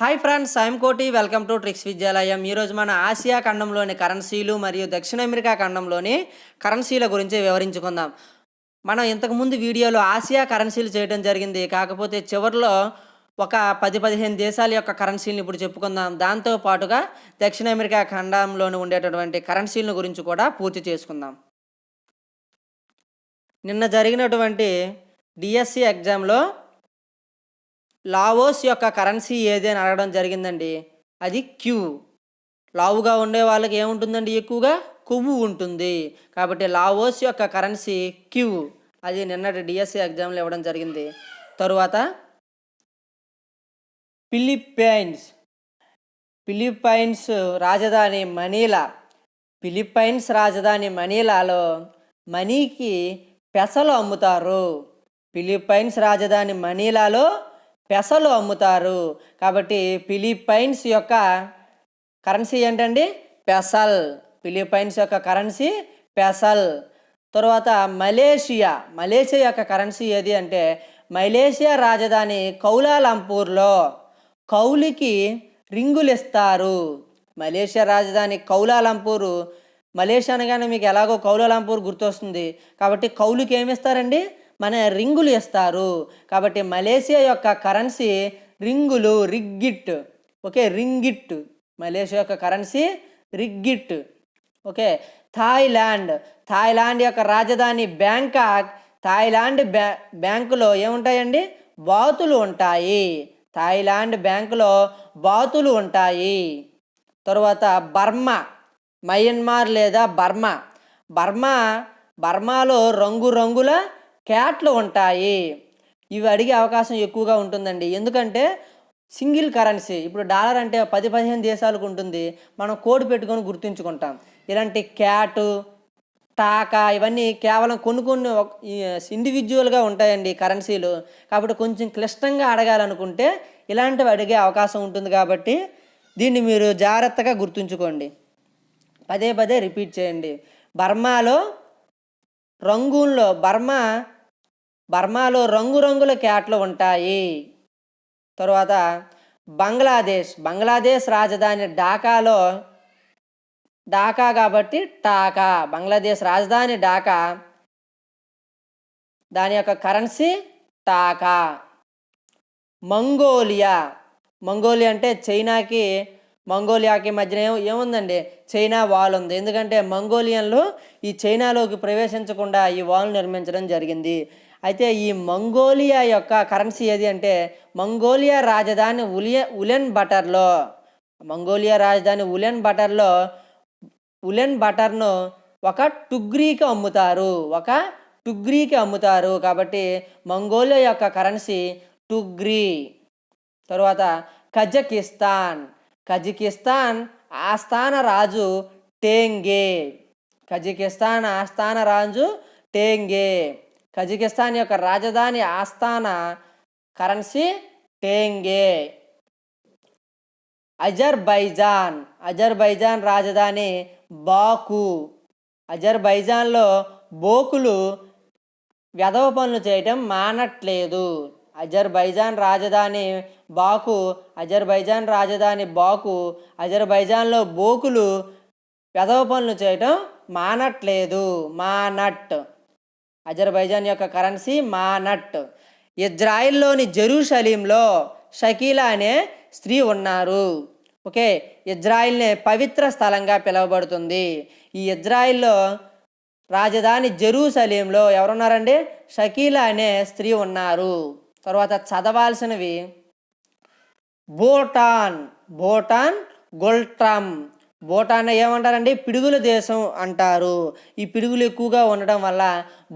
Hi friends, I'm కోటి. Welcome to tricks విద్యాలయం. ఈరోజు మన ఆసియా ఖండంలోని కరెన్సీలు మరియు దక్షిణ అమెరికా ఖండంలోని కరెన్సీల గురించి వివరించుకుందాం. మనం ఇంతకుముందు వీడియోలో ఆసియా కరెన్సీలు చేయడం జరిగింది. కాకపోతే చివరిలో ఒక 10-15 దేశాల యొక్క కరెన్సీలను ఇప్పుడు చెప్పుకుందాం. దాంతో పాటుగా దక్షిణ అమెరికా ఖండంలోని ఉండేటటువంటి కరెన్సీల గురించి కూడా పూర్తి చేసుకుందాం. నిన్న జరిగినటువంటి డిఎస్సి ఎగ్జామ్లో లావోస్ యొక్క కరెన్సీ ఏది అని అడగడం జరిగిందండి. అది క్యూ. లావుగా ఉండే వాళ్ళకి ఏముంటుందండి? ఎక్కువగా కొవ్వు ఉంటుంది. కాబట్టి లావోస్ యొక్క కరెన్సీ క్యూ. అది నిన్నటి డిఎస్సి ఎగ్జామ్లో ఇవ్వడం జరిగింది. తరువాత ఫిలిప్పైన్స్ రాజధాని మనీలా. ఫిలిప్పైన్స్ రాజధాని మనీలాలో మనీకి పెసలు అమ్ముతారు. ఫిలిప్పైన్స్ రాజధాని మనీలాలో పెసలు అమ్ముతారు. కాబట్టి ఫిలిప్పైన్స్ యొక్క కరెన్సీ ఏంటండి? పెసల్. ఫిలిప్పైన్స్ యొక్క కరెన్సీ పెసల్. తర్వాత మలేషియా యొక్క కరెన్సీ ఏది అంటే మలేషియా రాజధాని కౌలాలంపూర్లో కౌలుకి రింగులు ఇస్తారు. మలేషియా రాజధాని కౌలాలంపూరు. మలేషియా అనగానే మీకు ఎలాగో కౌలాలంపూర్ గుర్తొస్తుంది. కాబట్టి కౌలుకి ఏమిస్తారండి? మన రింగులు ఇస్తారు. కాబట్టి మలేషియా యొక్క కరెన్సీ రింగులు, రిగ్గిట్. Okay, ringgit. మలేషియా యొక్క కరెన్సీ రిగ్గిట్. ఓకే. థాయిలాండ్ యొక్క రాజధాని బ్యాంకాక్. థాయిలాండ్ బ్యాంకులో ఏముంటాయండి? బాతులు ఉంటాయి. థాయిలాండ్ బ్యాంకులో బాతులు ఉంటాయి. తరువాత మయన్మార్ లేదా బర్మాలో రంగురంగుల క్యాట్లు ఉంటాయి. ఇవి అడిగే అవకాశం ఎక్కువగా ఉంటుందండి. ఎందుకంటే సింగిల్ కరెన్సీ. ఇప్పుడు డాలర్ అంటే 10-15 దేశాలకు ఉంటుంది. మనం కోడ్ పెట్టుకొని గుర్తుంచుకుంటాం. ఇలాంటి క్యాటు, టాకా ఇవన్నీ కేవలం కొన్ని ఇండివిజువల్గా ఉంటాయండి కరెన్సీలు. కాబట్టి కొంచెం క్లిష్టంగా అడగాలనుకుంటే ఇలాంటివి అడిగే అవకాశం ఉంటుంది. కాబట్టి దీన్ని మీరు జాగ్రత్తగా గుర్తుంచుకోండి. పదే రిపీట్ చేయండి. బర్మాలో రంగురంగుల క్యాట్లు ఉంటాయి. తర్వాత బంగ్లాదేశ్ రాజధాని ఢాకా కాబట్టి టాకా. బంగ్లాదేశ్ రాజధాని ఢాకా. దాని యొక్క కరెన్సీ టాకా. మంగోలియా అంటే మంగోలియాకి మధ్యన ఏముందండి? చైనా వాల్ ఉంది. ఎందుకంటే మంగోలియన్లు ఈ చైనాలోకి ప్రవేశించకుండా ఈ వాల్ నిర్మించడం జరిగింది. అయితే ఈ మంగోలియా యొక్క కరెన్సీ ఏది అంటే మంగోలియా రాజధాని ఉలెన్ బటర్ను ఒక టుగ్రీకి అమ్ముతారు. కాబట్టి మంగోలియా యొక్క కరెన్సీ టుగ్రీ. తరువాత కజకిస్తాన్ ఆస్థాన రాజు టేంగే. కజకిస్తాన్ యొక్క రాజధాని ఆస్థాన కరెన్సీ టేంగే. అజర్బైజాన్ రాజధాని బాకు. అజర్బైజాన్లో బోకులు వెధవ పనులు చేయటం మానట్లేదు. అజర్బైజాన్ రాజధాని బాకు. అజర్బైజాన్లో బోకులు వెధవ పనులు చేయటం మానట్లేదు. అజర్బైజాన్ యొక్క కరెన్సీ మానట్. ఇజ్రాయిల్లోని జెరూసలేంలో షకీలా అనే స్త్రీ ఉన్నారు. ఓకే, ఇజ్రాయిల్నే పవిత్ర స్థలంగా పిలువబడుతుంది. ఈ ఇజ్రాయిల్లో రాజధాని జెరూసలేంలో ఎవరున్నారండి? షకీలా అనే స్త్రీ ఉన్నారు. తర్వాత చదవాల్సినవి భూటాన్ గొల్ట్రామ్. భూటాన్ ఏమంటారండి? పిడుగుల దేశం అంటారు. ఈ పిడుగులు ఎక్కువగా ఉండడం వల్ల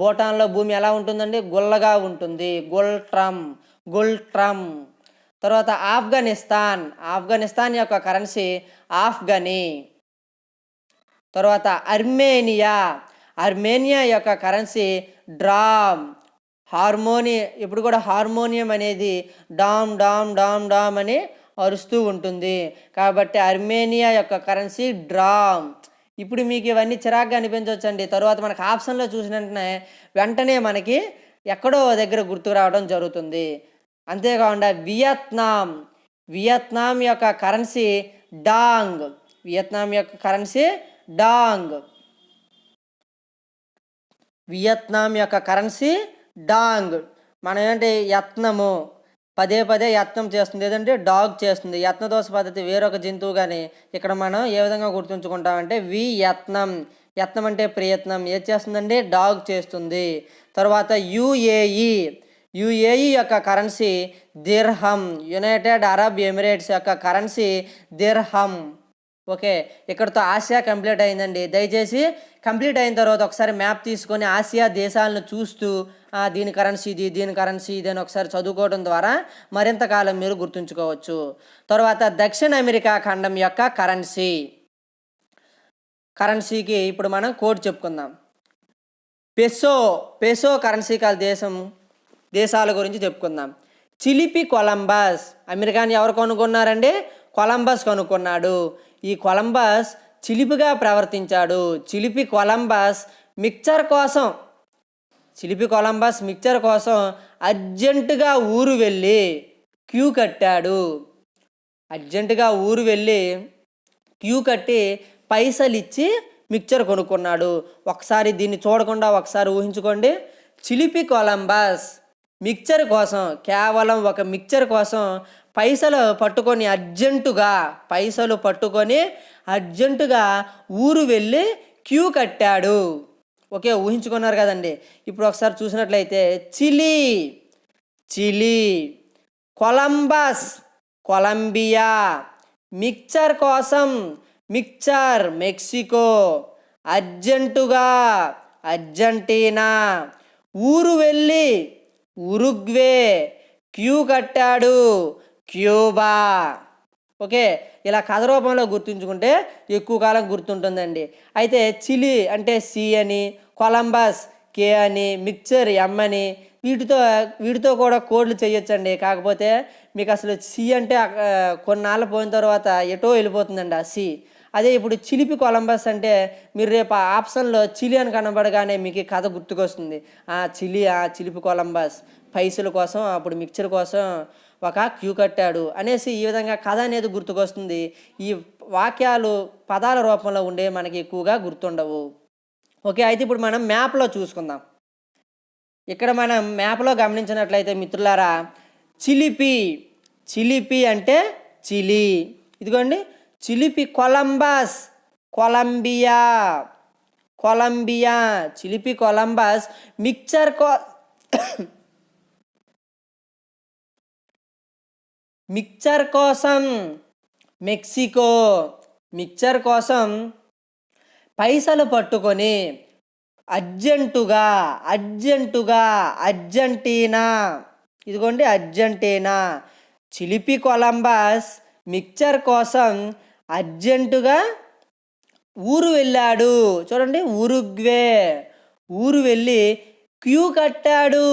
భూటాన్లో భూమి ఎలా ఉంటుందండి? గుల్లగా ఉంటుంది. గొల్ట్రమ్. తర్వాత ఆఫ్ఘనిస్తాన్ యొక్క కరెన్సీ ఆఫ్ఘనీ. తర్వాత అర్మేనియా యొక్క కరెన్సీ డ్రామ్. ఇప్పుడు కూడా హార్మోనియం అనేది డామ్ డామ్ డామ్ డామ్ అని అరుస్తూ ఉంటుంది. కాబట్టి అర్మేనియా యొక్క కరెన్సీ డ్రామ్. ఇప్పుడు మీకు ఇవన్నీ చిరాగ్గా అనిపించవచ్చండి. తర్వాత మనకు ఆప్షన్లో చూసిన వెంటనే మనకి ఎక్కడో దగ్గర గుర్తు రావడం జరుగుతుంది. అంతేకాకుండా వియత్నాం యొక్క కరెన్సీ డాంగ్. వియత్నాం యొక్క కరెన్సీ డాంగ్. వియత్నాం యొక్క కరెన్సీ డాంగ్. మనం ఏంటి యత్నము పదే పదే యత్నం చేస్తుంది, ఏదంటే డాగ్ చేస్తుంది. యత్నదోష పద్ధతి వేరొక జంతువు. కానీ ఇక్కడ మనం ఏ విధంగా గుర్తుంచుకుంటామంటే వియత్నం. యత్నం అంటే ప్రయత్నం, ఏది చేస్తుందండి? డాగ్ చేస్తుంది. తర్వాత యుఏఈ. యుఏఈ యొక్క కరెన్సీ దిర్హం. యునైటెడ్ అరబ్ ఎమిరేట్స్ యొక్క కరెన్సీ దిర్హం. ఓకే, ఇక్కడతో ఆసియా కంప్లీట్ అయిందండి. దయచేసి కంప్లీట్ అయిన తర్వాత ఒకసారి మ్యాప్ తీసుకొని ఆసియా దేశాలను చూస్తూ దీని కరెన్సీ ఇది, దీని కరెన్సీ ఇది అని ఒకసారి చదువుకోవడం ద్వారా మరింత కాలం మీరు గుర్తుంచుకోవచ్చు. తర్వాత దక్షిణ అమెరికా ఖండం యొక్క కరెన్సీకి ఇప్పుడు మనం కోడ్ చెప్పుకుందాం. పెసో కరెన్సీ కాల దేశాల గురించి చెప్పుకుందాం. చిలిపి కొలంబస్. అమెరికాని ఎవరు కనుక్కున్నారండి? కొలంబస్ కనుక్కున్నాడు. ఈ కొలంబస్ చిలిపిగా ప్రవర్తించాడు. చిలిపి కొలంబస్ మిక్చర్ కోసం అర్జెంటుగా ఊరు వెళ్ళి క్యూ కట్టి పైసలు ఇచ్చి మిక్చర్ కొనుక్కున్నాడు. ఒకసారి దీన్ని చూడకుండా ఒకసారి ఊహించుకోండి. చిలిపి కొలంబస్ కేవలం ఒక మిక్చర్ కోసం పైసలు పట్టుకొని అర్జెంటుగా ఊరు వెళ్ళి క్యూ కట్టాడు. ఓకే, ఊహించుకున్నారు కదండి. ఇప్పుడు ఒకసారి చూసినట్లయితే చిలీ, కొలంబస్ కొలంబియా, మిక్చర్ కోసం మెక్సికో, అర్జెంటుగా అర్జెంటీనా, ఊరు వెళ్ళి ఉరుగ్వే, క్యూ కట్టాడు క్యూబా. ఓకే, ఇలా కథ రూపంలో గుర్తుంచుకుంటే ఎక్కువ కాలం గుర్తుంటుందండి. అయితే చిలీ అంటే సి అని, కొలంబస్ కే అని, మిక్చర్ ఎం అని, వీటితో కూడా కోడ్లు చేయొచ్చండి. కాకపోతే మీకు అసలు సి అంటే కొన్నాళ్ళు పోయిన తర్వాత ఎటో వెళ్ళిపోతుందండి ఆ సి. అదే ఇప్పుడు చిలిపి కొలంబస్ అంటే మీరు రేపు ఆ ఆప్షన్లో చిలి అని కనబడగానే మీకు ఈ కథ గుర్తుకొస్తుంది. చిలిపి కొలంబస్ పైసల కోసం అప్పుడు మిక్చర్ కోసం ఒక క్యూ కట్టాడు అనేసి ఈ విధంగా కథ అనేది గుర్తుకొస్తుంది. ఈ వాక్యాలు పదాల రూపంలో ఉండే మనకి ఎక్కువగా గుర్తుండవు. ఓకే, అయితే ఇప్పుడు మనం మ్యాప్లో చూసుకుందాం. ఇక్కడ మనం మ్యాప్లో గమనించినట్లయితే మిత్రులారా, చిలిపి అంటే చిలీ. ఇదిగోండి, చిలిపి కొలంబస్ కొలంబియా, చిలిపి కొలంబస్ మిక్చర్ కోసం మెక్సికో, మిక్చర్ కోసం పైసలు పట్టుకొని అర్జెంటుగా అర్జెంటీనా. ఇదిగోండి అర్జెంటీనా. చిలిపి కొలంబస్ మిక్చర్ కోసం అర్జెంటుగా ఊరు వెళ్ళాడు. చూడండి, ఉరుగ్వే, ఊరు వెళ్ళి క్యూ కట్టాడు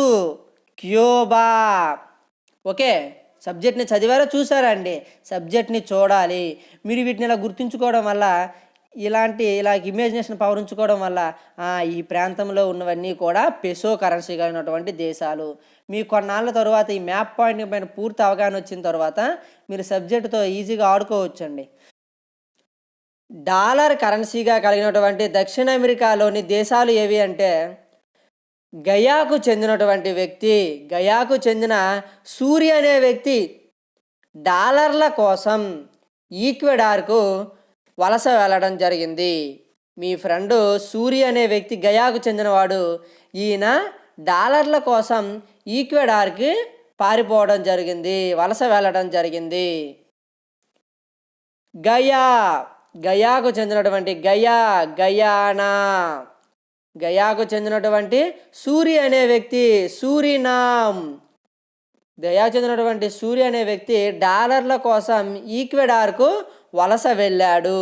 క్యూబా. ఓకే, సబ్జెక్ట్ని చదివారో చూసారా అండి? సబ్జెక్ట్ని చూడాలి. మీరు వీటిని ఇలా గుర్తుంచుకోవడం వల్ల, ఇలా ఇమాజినేషన్ పవర్ ఉంచుకోవడం వల్ల ఈ ప్రాంతంలో ఉన్నవన్నీ కూడా పెసో కరెన్సీ కలిగినటువంటి దేశాలు. మీ కొన్నాళ్ళ తర్వాత ఈ మ్యాప్ పాయింట్ పైన పూర్తి అవగాహన వచ్చిన తర్వాత మీరు సబ్జెక్టుతో ఈజీగా ఆడుకోవచ్చండి. డాలర్ కరెన్సీగా కలిగినటువంటి దక్షిణ అమెరికాలోని దేశాలు ఏవి అంటే, గయాకు చెందిన సూరి అనే వ్యక్తి డాలర్ల కోసం ఈక్వెడార్కు వలస వెళ్ళడం జరిగింది. మీ ఫ్రెండు సూరి అనే వ్యక్తి గయాకు చెందినవాడు. ఈయన డాలర్ల కోసం ఈక్వెడార్కి పారిపోవడం జరిగింది, వలస వెళ్ళడం జరిగింది. గయాకు చెందినటువంటి గయాకు చెందినటువంటి సూరి అనే వ్యక్తి సూరి అనే వ్యక్తి డాలర్ల కోసం ఈక్వెడార్కు వలస వెళ్ళాడు.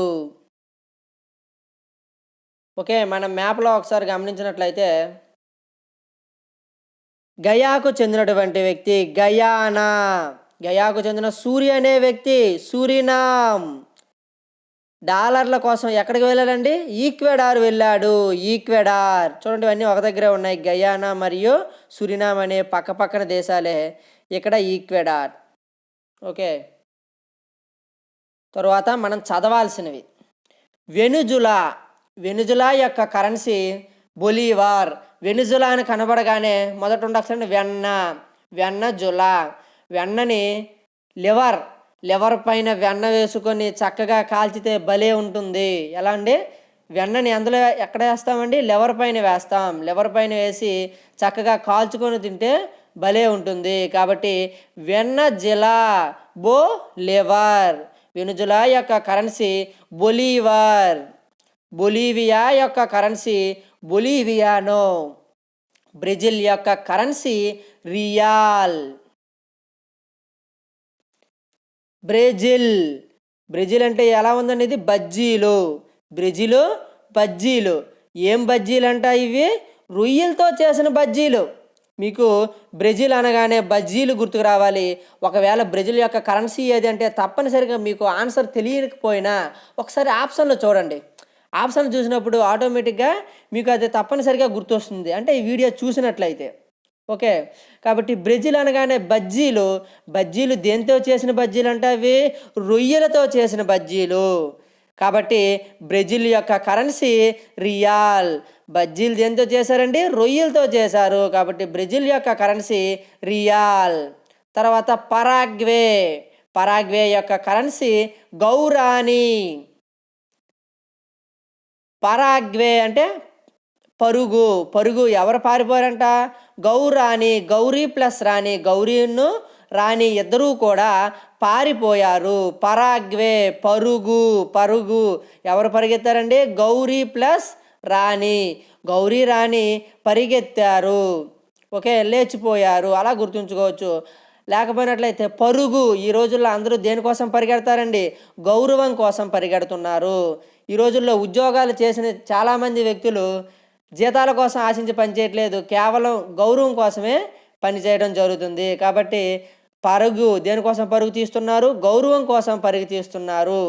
ఓకే, మనం మ్యాప్లో ఒకసారి గమనించినట్లయితే గయాకు చెందినటువంటి వ్యక్తి గయాకు చెందిన సూరి అనే వ్యక్తి సూరినామ్. డాలర్ల కోసం ఎక్కడికి వెళ్ళాడండి? ఈక్వెడార్ వెళ్ళాడు. చూడండి, ఇవన్నీ ఒక దగ్గరే ఉన్నాయి. గయానా మరియు సురినామ్ అనే పక్కపక్కన దేశాలే. ఇక్కడ ఈక్వెడార్. ఓకే, తర్వాత మనం చదవాల్సినవి. వెనుజులా, వెనుజులా యొక్క కరెన్సీ బొలీవార్. వెనుజులా అని కనబడగానే మొదట ఉండక్షరం వెన్న, వెన్నజులా. వెన్నని లివర్ పైన వెన్న వేసుకొని చక్కగా కాల్చితే భలే ఉంటుంది. ఎలా అండి? వెన్నని అందులో ఎక్కడ వేస్తామండి? లివర్ పైన వేస్తాం. లివర్ పైన వేసి చక్కగా కాల్చుకొని తింటే భలే ఉంటుంది. కాబట్టి వెన్నజిలా బొలీవార్. వెనుజులా యొక్క కరెన్సీ బొలీవార్. బొలీవియా యొక్క కరెన్సీ బొలీవియానో. బ్రెజిల్ యొక్క కరెన్సీ రియాల్. బ్రెజిల్ అంటే ఎలా ఉందండి? ఇది బజ్జీలు. బ్రెజిల్ బజ్జీలు. ఏం బజ్జీలు అంట ఇవి? రొయ్యలతో చేసిన బజ్జీలు. మీకు బ్రెజిల్ అనగానే బజ్జీలు గుర్తుకు రావాలి. ఒకవేళ బ్రెజిల్ యొక్క కరెన్సీ ఏది అంటే తప్పనిసరిగా మీకు ఆన్సర్ తెలియకపోయినా ఒకసారి ఆప్షన్లో చూడండి. ఆప్షన్ చూసినప్పుడు ఆటోమేటిక్గా మీకు అది తప్పనిసరిగా గుర్తొస్తుంది, అంటే ఈ వీడియో చూసినట్లయితే. ఓకే, కాబట్టి బ్రెజిల్ అనగానే బజ్జీలు దేంతో చేసిన బజ్జీలు అంటే అవి రొయ్యలతో చేసిన బజ్జీలు. కాబట్టి బ్రెజిల్ యొక్క కరెన్సీ రియాల్. బజ్జీలు దేంతో చేశారండి? రొయ్యలతో చేశారు. కాబట్టి బ్రెజిల్ యొక్క కరెన్సీ రియాల్. తర్వాత పరాగ్వే యొక్క కరెన్సీ గౌరాని. పరాగ్వే అంటే పరుగు. ఎవరు పారిపోయారంట? గౌరాని. గౌరీ ప్లస్ రాణి, గౌరీను రాణి ఇద్దరూ కూడా పారిపోయారు. పరాగ్వే పరుగు. ఎవరు పరిగెత్తారండి? గౌరీ ప్లస్ రాణి. గౌరీ రాణి పరిగెత్తారు. ఓకే, లేచిపోయారు. అలా గుర్తుంచుకోవచ్చు. లేకపోయినట్లయితే పరుగు. ఈ రోజుల్లో అందరూ దేనికోసం పరిగెడతారండి? గౌరవం కోసం పరిగెడుతున్నారు. ఈ రోజుల్లో ఉద్యోగాలు చేసిన చాలామంది వ్యక్తులు జీతాల కోసం ఆశించి పనిచేయట్లేదు, కేవలం గౌరవం కోసమే పనిచేయడం జరుగుతుంది. కాబట్టి దేనికోసం పరుగు తీస్తున్నారు? గౌరవం కోసం పరుగు తీస్తున్నారు.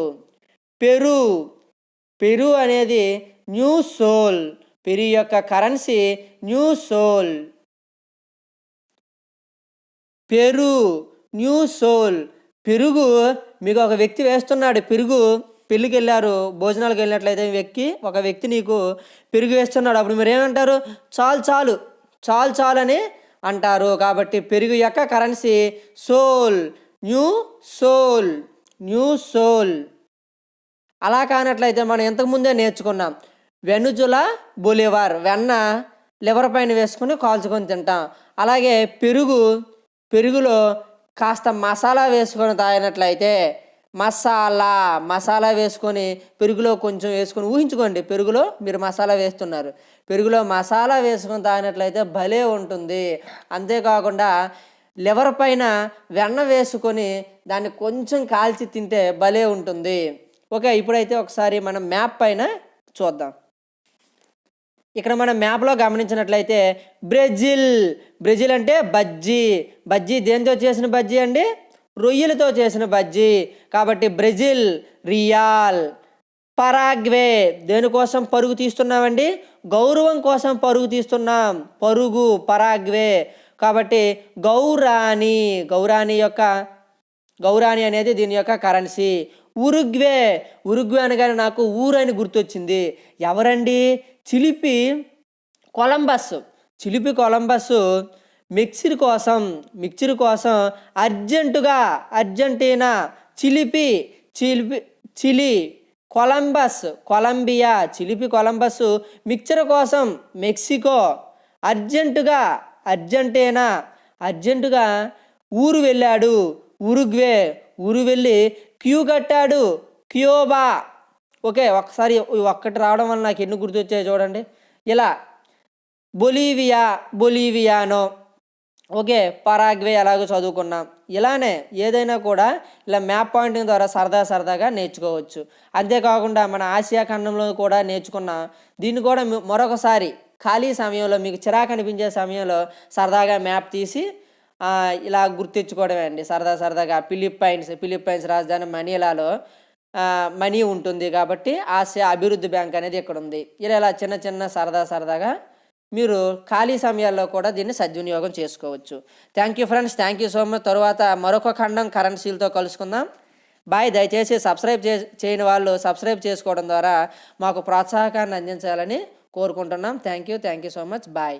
పెరు అనేది న్యూ సోల్. పెరు యొక్క currency new sol. New sol. పెరుగు మీకు ఒక వ్యక్తి వేస్తున్నాడు. పెళ్ళికి వెళ్ళారు, భోజనాలకు వెళ్ళినట్లయితే ఒక వ్యక్తి నీకు పెరుగు వేస్తున్నాడు. అప్పుడు మీరు ఏమంటారు? చాలు అని అంటారు. కాబట్టి పెరుగు యొక్క కరెన్సీ సోల్. New soul. అలా కానట్లయితే మనం ఇంతకుముందే నేర్చుకున్నాం. వెనుజులా బొలీవార్. వెన్న లివర్ పైన వేసుకొని కాల్చుకొని తింటాం. అలాగే పెరుగులో కాస్త మసాలా వేసుకొని తాగినట్లయితే మసాలా వేసుకొని పెరుగులో కొంచెం వేసుకొని ఊహించుకోండి, పెరుగులో మీరు మసాలా వేస్తున్నారు. పెరుగులో మసాలా వేసుకొని తాగినట్లయితే భలే ఉంటుంది. అంతేకాకుండా లివర్ పైన వెన్న వేసుకొని దాన్ని కొంచెం కాల్చి తింటే భలే ఉంటుంది. ఓకే, ఇప్పుడైతే ఒకసారి మనం మ్యాప్ పైన చూద్దాం. ఇక్కడ మనం మ్యాప్లో గమనించినట్లయితే బ్రెజిల్ అంటే బజ్జీ దేంతో చేసిన బజ్జీ అండి? రొయ్యలతో చేసిన బజ్జీ. కాబట్టి బ్రెజిల్ రియాల్. పరాగ్వే దేనికోసం పరుగు తీస్తున్నామండి? గౌరవం కోసం పరుగు తీస్తున్నాం. పరాగ్వే. కాబట్టి గౌరాని అనేది దీని యొక్క కరెన్సీ. ఉరుగ్వే అనగానే నాకు ఊరని గుర్తొచ్చింది. ఎవరండి? చిలిపి కొలంబస్ మిక్చర్ కోసం అర్జెంటీనా, చిలీ, కొలంబియా, చిలిపి కొలంబస్ మిక్చర్ కోసం మెక్సికో, అర్జెంటుగా ఊరు వెళ్ళాడు. ఊరు వెళ్ళి క్యూ కట్టాడు. క్యూబా. ఓకే, ఒకసారి ఒక్కటి రావడం వల్ల నాకు ఎన్ని గుర్తొచ్చాయో చూడండి. ఇలా బొలీవియానో. ఓకే, పరాగ్వే ఎలాగో చదువుకున్నాం. ఇలానే ఏదైనా కూడా ఇలా మ్యాప్ పాయింటింగ్ ద్వారా సరదాగా నేర్చుకోవచ్చు. అంతేకాకుండా మన ఆసియా ఖండంలో కూడా నేర్చుకున్నాం. దీన్ని కూడా మరొకసారి ఖాళీ సమయంలో మీకు చిరాకు అనిపించే సమయంలో సరదాగా మ్యాప్ తీసి ఇలా గుర్తించుకోవడమే అండి. సరదాగా ఫిలిప్పైన్స్ రాజధాని మనీలాలో మనీ ఉంటుంది. కాబట్టి ఆసియా అభివృద్ధి బ్యాంక్ అనేది ఇక్కడ ఉంది. ఇలా చిన్న సరదాగా మీరు ఖాళీ సమయాల్లో కూడా దీన్ని సద్వినియోగం చేసుకోవచ్చు. Thank you friends, thank you so much. తర్వాత మరొక ఖండం కరెన్సీలతో కలుసుకుందాం. బాయ్. దయచేసి సబ్స్క్రైబ్ చేయని వాళ్ళు సబ్స్క్రైబ్ చేసుకోవడం ద్వారా మాకు ప్రోత్సాహకాన్ని అందించాలని కోరుకుంటున్నాం. Thank you so much. Bye.